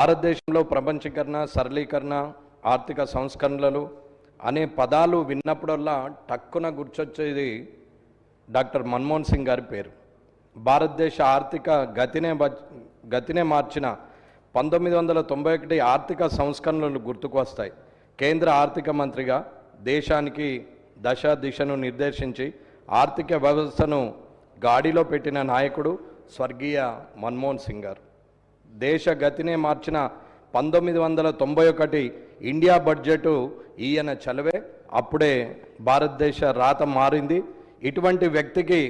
భారతదేశంలో ప్రపంచీకరణ, సరళీకరణ, ఆర్థిక సంస్కరణలు అనే పదాలు విన్నప్పుడల్లా టక్కున గుర్తొచ్చేది డాక్టర్ మన్మోహన్ సింగ్ గారి పేరు. భారతదేశ ఆర్థిక గతినే మార్చిన 1991 ఆర్థిక సంస్కరణలు గుర్తుకు వస్తాయి. కేంద్ర ఆర్థిక మంత్రిగా దేశానికి దిశను నిర్దేశించి ఆర్థిక వ్యవస్థను గాడిలో పెట్టిన నాయకుడు స్వర్గీయ మన్మోహన్ సింగ్ గారు. దేశ గతినే మార్చిన 1991 ఇండియా బడ్జెట్ ఈయన చలవే. అప్పుడే భారతదేశ రాత మారింది. ఇటువంటి వ్యక్తికి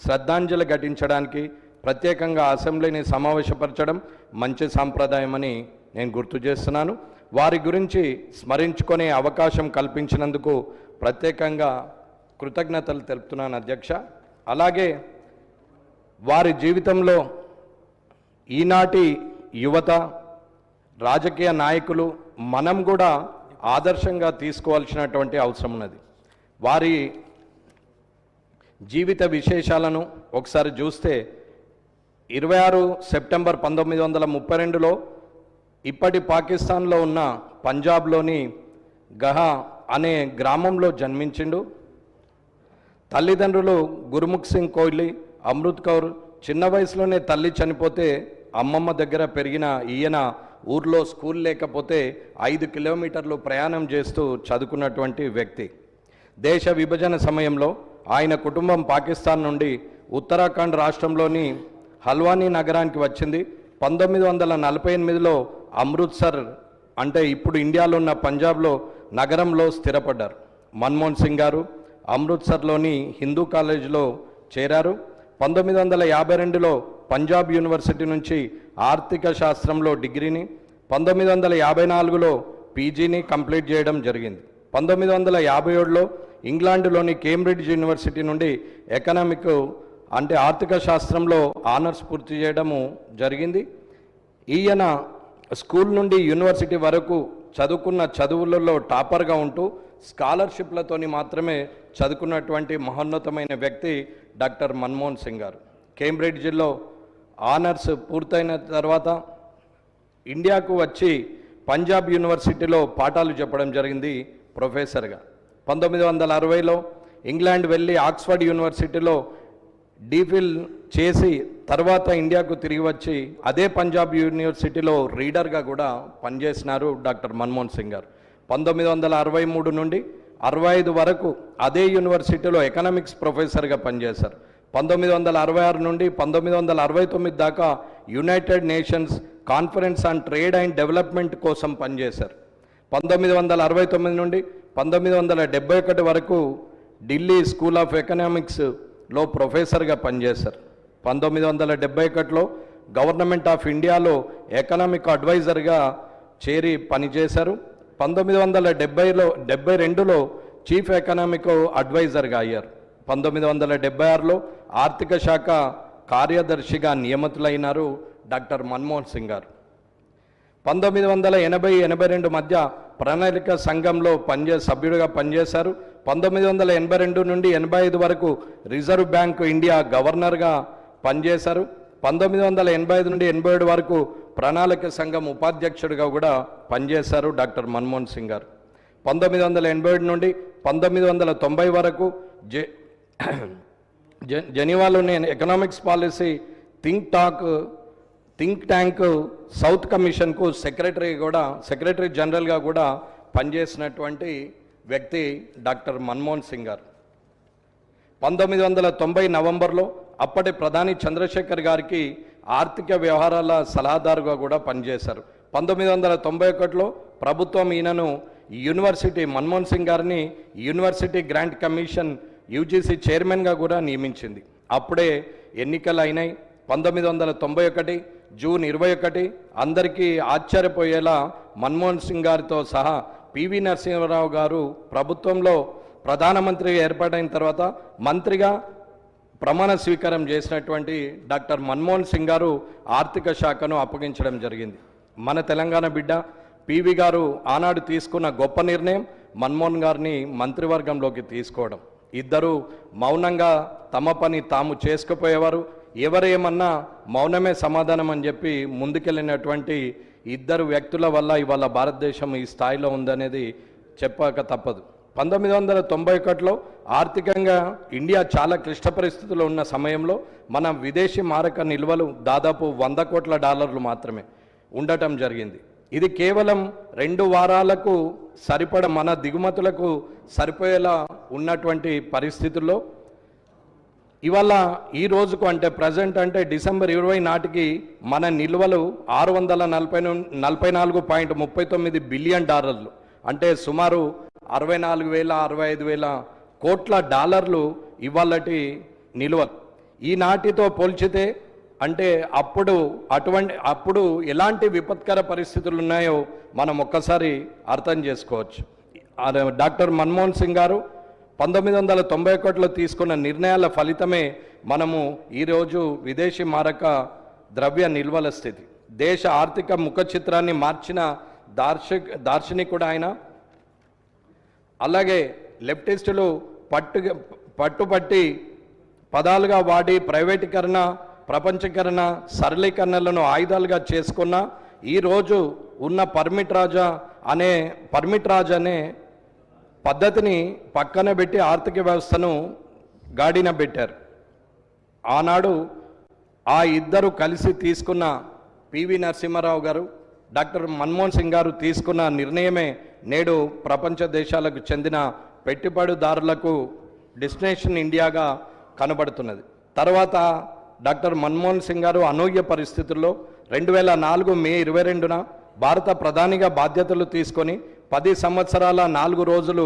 శ్రద్ధాంజలి ఘటించడానికి ప్రత్యేకంగా అసెంబ్లీని సమావేశపరచడం మంచి సాంప్రదాయమని నేను గుర్తు చేస్తున్నాను. వారి గురించి స్మరించుకునే అవకాశం కల్పించినందుకు ప్రత్యేకంగా కృతజ్ఞతలు తెలుపుతున్నాను అధ్యక్ష. అలాగే వారి జీవితంలో ఈనాటి యువత, రాజకీయ నాయకులు మనం కూడా ఆదర్శంగా తీసుకోవాల్సినటువంటి అవసరం ఉన్నది. వారి జీవిత విశేషాలను ఒకసారి చూస్తే 26 సెప్టెంబర్ 1932లో ఇప్పటి పాకిస్తాన్లో ఉన్న పంజాబ్లోని గహా అనే గ్రామంలో జన్మించిండు. తల్లిదండ్రులు గురుముఖ్ సింగ్ కోహ్లీ, అమృత్ కౌర్. చిన్న వయసులోనే తల్లి చనిపోతే అమ్మమ్మ దగ్గర పెరిగిన ఈయన ఊర్లో స్కూల్ లేకపోతే 5 కిలోమీటర్లు ప్రయాణం చేస్తూ చదువుకున్నటువంటి వ్యక్తి. దేశ విభజన సమయంలో ఆయన కుటుంబం పాకిస్తాన్ నుండి ఉత్తరాఖండ్ రాష్ట్రంలోని హల్వానీ నగరానికి వచ్చింది. 1948లో అమృత్సర్ అంటే ఇప్పుడు ఇండియాలో ఉన్న పంజాబ్లో నగరంలో స్థిరపడ్డారు. మన్మోహన్ సింగ్ గారు అమృత్సర్లోని హిందూ కాలేజీలో చేరారు. 1952లో పంజాబ్ యూనివర్సిటీ నుంచి ఆర్థిక శాస్త్రంలో డిగ్రీని, 1954లో పీజీని కంప్లీట్ చేయడం జరిగింది. 1957లో ఇంగ్లాండ్లోని కేంబ్రిడ్జ్ యూనివర్సిటీ నుండి ఎకనామిక్ అంటే ఆర్థిక శాస్త్రంలో ఆనర్స్ పూర్తి చేయడము జరిగింది. ఈయన స్కూల్ నుండి యూనివర్సిటీ వరకు చదువుకున్న చదువులలో టాపర్గా ఉంటూ స్కాలర్షిప్లతోని మాత్రమే చదువుకున్నటువంటి మహోన్నతమైన వ్యక్తి డాక్టర్ మన్మోహన్ సింగ్ గారు. కేంబ్రిడ్జ్లో ఆనర్స్ పూర్తయిన తర్వాత ఇండియాకు వచ్చి పంజాబ్ యూనివర్సిటీలో పాఠాలు చెప్పడం జరిగింది ప్రొఫెసర్గా. 1960లో ఇంగ్లాండ్ వెళ్ళి ఆక్స్ఫర్డ్ యూనివర్సిటీలో డీఫిల్ చేసి తర్వాత ఇండియాకు తిరిగి వచ్చి అదే పంజాబ్ యూనివర్సిటీలో రీడర్గా కూడా పనిచేసినారు డాక్టర్ మన్మోహన్ సింగ్ గారు. 1963 నుండి 65 వరకు అదే యూనివర్సిటీలో ఎకనామిక్స్ ప్రొఫెసర్గా పనిచేశారు. 1966 నుండి 1969 దాకా United nations conference on trade and development కోసం పనిచేశారు. 1969 నుండి 1971 వరకు ఢిల్లీ స్కూల్ ఆఫ్ ఎకనామిక్స్లో ప్రొఫెసర్గా పనిచేశారు. 1971లో గవర్నమెంట్ ఆఫ్ ఇండియాలో ఎకనామిక్ అడ్వైజర్గా చేరి పనిచేశారు. 1972లో చీఫ్ ఎకనామిక్ అడ్వైజర్గా అయ్యారు. 1976లో ఆర్థిక శాఖ కార్యదర్శిగా నియమితులైనారు డాక్టర్ మన్మోహన్ సింగ్ గారు. 1980-82 మధ్య ప్రణాళిక సంఘంలో సభ్యుడిగా పనిచేశారు. 1982 నుండి 85 వరకు రిజర్వ్ బ్యాంక్ ఇండియా గవర్నర్గా పనిచేశారు. 1985 నుండి 87 వరకు ప్రణాళిక సంఘం ఉపాధ్యక్షుడిగా కూడా పనిచేశారు డాక్టర్ మన్మోహన్ సింగ్ గారు. 1987 నుండి 1990 వరకు జెనీవాలోని economics policy think tank South కమిషన్కు సెక్రటరీ జనరల్గా కూడా పనిచేసినటువంటి వ్యక్తి డాక్టర్ మన్మోహన్ సింగ్ గారు. 1990 నవంబర్లో అప్పటి ప్రధాని చంద్రశేఖర్ గారికి ఆర్థిక వ్యవహారాల సలహాదారుగా కూడా పనిచేశారు. 1991లో ప్రభుత్వం ఈయనను మన్మోహన్ సింగ్ గారిని యూనివర్సిటీ గ్రాంట్ కమిషన్ యూజీసీ చైర్మన్గా కూడా నియమించింది. అప్పుడే ఎన్నికలు అయినాయి. 1991 జూన్ 21 అందరికీ ఆశ్చర్యపోయేలా మన్మోహన్ సింగ్ గారితో సహా పివి నరసింహారావు గారు ప్రభుత్వంలో ప్రధానమంత్రిగా ఏర్పాటైన తర్వాత మంత్రిగా ప్రమాణ స్వీకారం చేసినటువంటి డాక్టర్ మన్మోహన్ సింగ్ గారు ఆర్థిక శాఖను అప్పగించడం జరిగింది. మన తెలంగాణ బిడ్డ పివి గారు ఆనాడు తీసుకున్న గొప్ప నిర్ణయం మన్మోహన్ గారిని మంత్రివర్గంలోకి తీసుకోవడం. ఇద్దరు మౌనంగా తమ పని తాము చేసుకుపోయేవారు. ఎవరేమన్నా మౌనమే సమాధానం అని చెప్పి ముందుకెళ్ళినటువంటి ఇద్దరు వ్యక్తుల వల్ల ఇవాళ భారతదేశం ఈ స్థాయిలో ఉందనేది చెప్పక తప్పదు. 1991లో ఆర్థికంగా ఇండియా చాలా క్లిష్ట పరిస్థితుల్లో ఉన్న సమయంలో మన విదేశీ మారక నిల్వలు దాదాపు $100 కోట్ల మాత్రమే ఉండటం జరిగింది. ఇది కేవలం 2 వారాలకు సరిపడ మన దిగుమతులకు సరిపోయేలా ఉన్నటువంటి పరిస్థితుల్లో ఇవాళ ఈ రోజుకు అంటే ప్రజెంట్ అంటే డిసెంబర్ 20 నాటికి మన నిల్వలు $644.39 బిలియన్, అంటే సుమారు 64,000-65,000 కోట్ల డాలర్లు ఇవాళటి నిల్వలు. ఈనాటితో పోల్చితే అంటే అప్పుడు ఎలాంటి విపత్కర పరిస్థితులు ఉన్నాయో మనం ఒక్కసారి అర్థం చేసుకోవచ్చు. డాక్టర్ మన్మోహన్ సింగ్ గారు 1991లో తీసుకున్న నిర్ణయాల ఫలితమే మనము ఈరోజు విదేశీ మారక ద్రవ్య నిల్వల స్థితి, దేశ ఆర్థిక ముఖ చిత్రాన్ని మార్చిన దార్శనికుడు ఆయన. అలాగే లెఫ్టిస్టులు పట్టుబట్టి పదాలుగా వాడి ప్రైవేటీకరణ, ప్రపంచీకరణ, సరళీకరణలను ఆయుధాలుగా చేసుకున్న ఈరోజు ఉన్న పర్మిట్ రాజ్ అనే పద్ధతిని పక్కన పెట్టి ఆర్థిక వ్యవస్థను గాడిన పెట్టారు. ఆనాడు ఆ ఇద్దరు కలిసి తీసుకున్న పివి నరసింహారావు గారు, డాక్టర్ మన్మోహన్ సింగ్ గారు తీసుకున్న నిర్ణయమే నేడు ప్రపంచ దేశాలకు చెందిన పెట్టుబడిదారులకు డెస్టినేషన్ ఇండియాగా కనబడుతున్నది. తర్వాత డాక్టర్ మన్మోహన్ సింగ్ గారు అనూహ్య పరిస్థితుల్లో 2004 మే 22న భారత ప్రధానిగా బాధ్యతలు తీసుకొని 10 సంవత్సరాల 4 రోజులు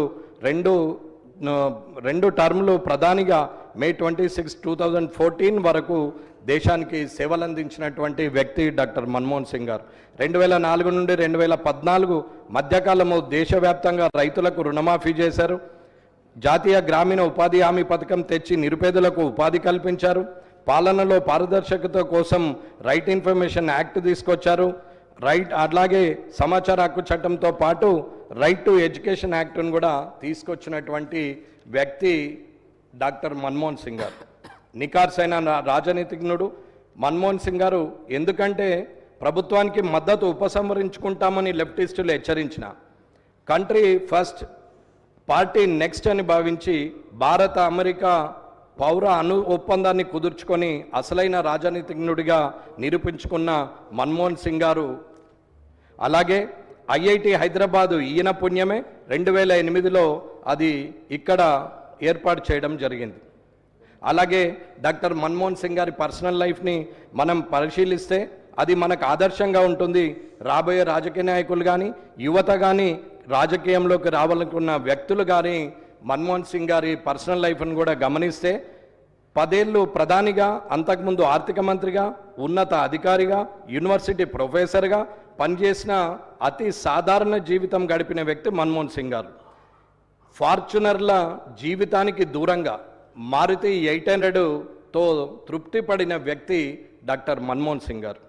రెండు టర్ములు ప్రధానిగా మే 26, 2014 వరకు దేశానికి సేవలందించినటువంటి వ్యక్తి డాక్టర్ మన్మోహన్ సింగ్ గారు. 2004 నుండి 2014 మధ్యకాలము దేశవ్యాప్తంగా రైతులకు రుణమాఫీ చేశారు. జాతీయ గ్రామీణ ఉపాధి హామీ పథకం తెచ్చి నిరుపేదలకు ఉపాధి కల్పించారు. పాలనలో పారదర్శకత కోసం రైట్ ఇన్ఫర్మేషన్ యాక్ట్ తీసుకొచ్చారు. అలాగే సమాచార హక్కు చట్టంతో పాటు రైట్ టు ఎడ్యుకేషన్ యాక్ట్ను కూడా తీసుకొచ్చినటువంటి వ్యక్తి డాక్టర్ మన్మోహన్ సింగ్ గారు. నికార్సైన రాజనీతిజ్ఞుడు మన్మోహన్ సింగ్ గారు. ఎందుకంటే ప్రభుత్వానికి మద్దతు ఉపసంహరించుకుంటామని లెఫ్టిస్టులు హెచ్చరించిన, కంట్రీ ఫస్ట్ పార్టీ నెక్స్ట్ అని భావించి భారత అమెరికా పౌర ఒప్పందాన్ని కుదుర్చుకొని అసలైన రాజనీతిజ్ఞుడిగా నిరూపించుకున్న మన్మోహన్ సింగ్ గారు. అలాగే ఐఐటి హైదరాబాదు ఈయన పుణ్యమే 2008లో అది ఇక్కడ ఏర్పాటు చేయడం జరిగింది. అలాగే డాక్టర్ మన్మోహన్ సింగ్ గారి పర్సనల్ లైఫ్ని మనం పరిశీలిస్తే అది మనకు ఆదర్శంగా ఉంటుంది. రాబోయే రాజకీయ నాయకులు కానీ, యువత కానీ, రాజకీయంలోకి రావాలనుకున్న వ్యక్తులు కానీ మన్మోహన్ సింగ్ గారి పర్సనల్ లైఫ్ను కూడా గమనిస్తే 10 ఏళ్ళు ప్రధానిగా, అంతకుముందు ఆర్థిక మంత్రిగా, ఉన్నత అధికారిగా, యూనివర్సిటీ ప్రొఫెసర్గా పనిచేసిన అతి సాధారణ జీవితం గడిపిన వ్యక్తి మన్మోహన్ సింగ్ గారు. ఫార్చునర్ల జీవితానికి దూరంగా మారుతి 800తో తృప్తి పడిన వ్యక్తి డాక్టర్ మన్మోహన్ సింగ్ గారు.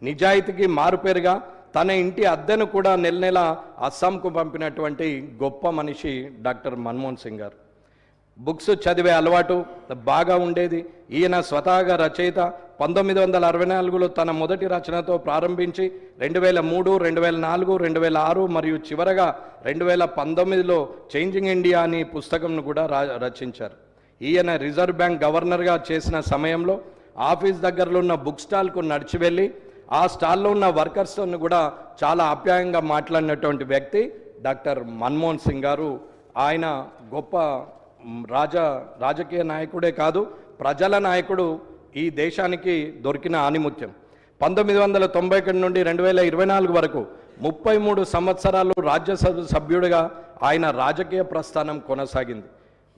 నిజాయితీకి మారుపేరుగా తన ఇంటి అద్దెను కూడా నెల అస్సాంకు పంపినటువంటి గొప్ప మనిషి డాక్టర్ మన్మోహన్ సింగ్ గారు. బుక్స్ చదివే అలవాటు బాగా ఉండేది. ఈయన స్వతహాగా రచయిత. 1964లో తన మొదటి రచనతో ప్రారంభించి 2003, 2004, 2006 మరియు చివరగా 2019లో చేంజింగ్ ఇండియా అని పుస్తకంను కూడా రచించారు. ఈయన రిజర్వ్ బ్యాంక్ గవర్నర్గా చేసిన సమయంలో ఆఫీస్ దగ్గరలో ఉన్న బుక్ స్టాల్కు నడిచి వెళ్ళి ఆ స్టాల్లో ఉన్న వర్కర్స్తో కూడా చాలా ఆప్యాయంగా మాట్లాడినటువంటి వ్యక్తి డాక్టర్ మన్మోహన్ సింగ్ గారు. ఆయన గొప్ప రాజకీయ నాయకుడే కాదు, ప్రజల నాయకుడు. ఈ దేశానికి దొరికిన ఆణిముత్యం. 1991 నుండి 2024 వరకు 33 సంవత్సరాలు రాజ్యసభ సభ్యుడిగా ఆయన రాజకీయ ప్రస్థానం కొనసాగింది.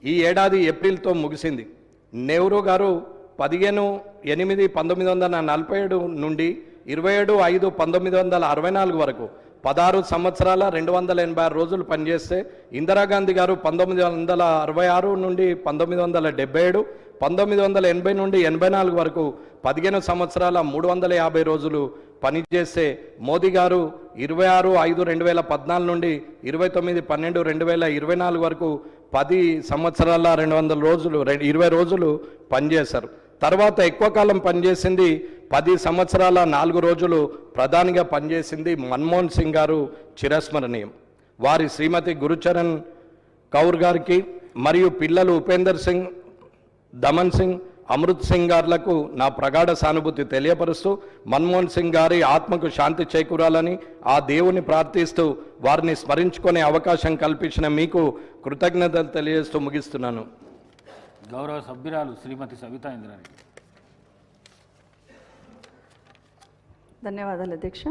ఈ ఏడాది ఏప్రిల్తో ముగిసింది. నెహ్రూ గారు 15/8/1947 నుండి 27/5/1964 వరకు 16 సంవత్సరాల 286 రోజులు పనిచేస్తే, ఇందిరాగాంధీ గారు 1966 నుండి 1977, 1980 నుండి 84 వరకు 15 సంవత్సరాల 350 రోజులు పనిచేస్తే, మోదీ గారు 26/5/2014 నుండి 29/12/2024 వరకు 10 సంవత్సరాల 20 రోజులు పనిచేశారు. తర్వాత ఎక్కువ కాలం పనిచేసింది 10 సంవత్సరాల 4 రోజులు ప్రధానిగా పనిచేసింది మన్మోహన్ సింగ్ గారు చిరస్మరణీయం. వారి శ్రీమతి గురుచరణ్ కౌర్ గారికి మరియు పిల్లలు ఉపేందర్ సింగ్, దమన్ సింగ్, అమృత్ సింగ్ గారులకు నా ప్రగాఢ సానుభూతి తెలియపరుస్తూ మన్మోహన్ సింగ్ గారి ఆత్మకు శాంతి చేకూరాలని ఆ దేవుని ప్రార్థిస్తూ వారిని స్మరించుకునే అవకాశం కల్పించిన మీకు కృతజ్ఞతలు తెలియజేస్తూ ముగిస్తున్నాను. గౌరవ సభ్యురాలు శ్రీమతి సవితా ఇంద్రారెడ్డి. ధన్యవాదాలు అధ్యక్ష.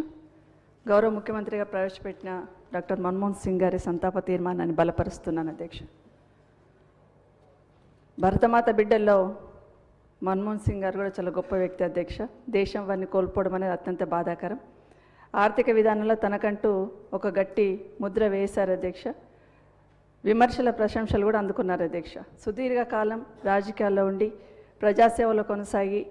గౌరవ ముఖ్యమంత్రిగా ప్రవేశపెట్టిన డాక్టర్ మన్మోహన్ సింగ్ గారి సంతాప తీర్మానాన్ని బలపరుస్తున్నాను అధ్యక్ష. భరతమాత బిడ్డల్లో మన్మోహన్ సింగ్ గారు కూడా చాలా గొప్ప వ్యక్తి అధ్యక్ష. దేశం వారిని కోల్పోవడం అనేది అత్యంత బాధాకరం. ఆర్థిక విధానంలో తనకంటూ ఒక గట్టి ముద్ర వేశారు అధ్యక్ష. విమర్శల ప్రశంసలు కూడా అందుకున్నారు అధ్యక్ష. సుదీర్ఘకాలం రాజకీయాల్లో ఉండి ప్రజాసేవలో కొనసాగి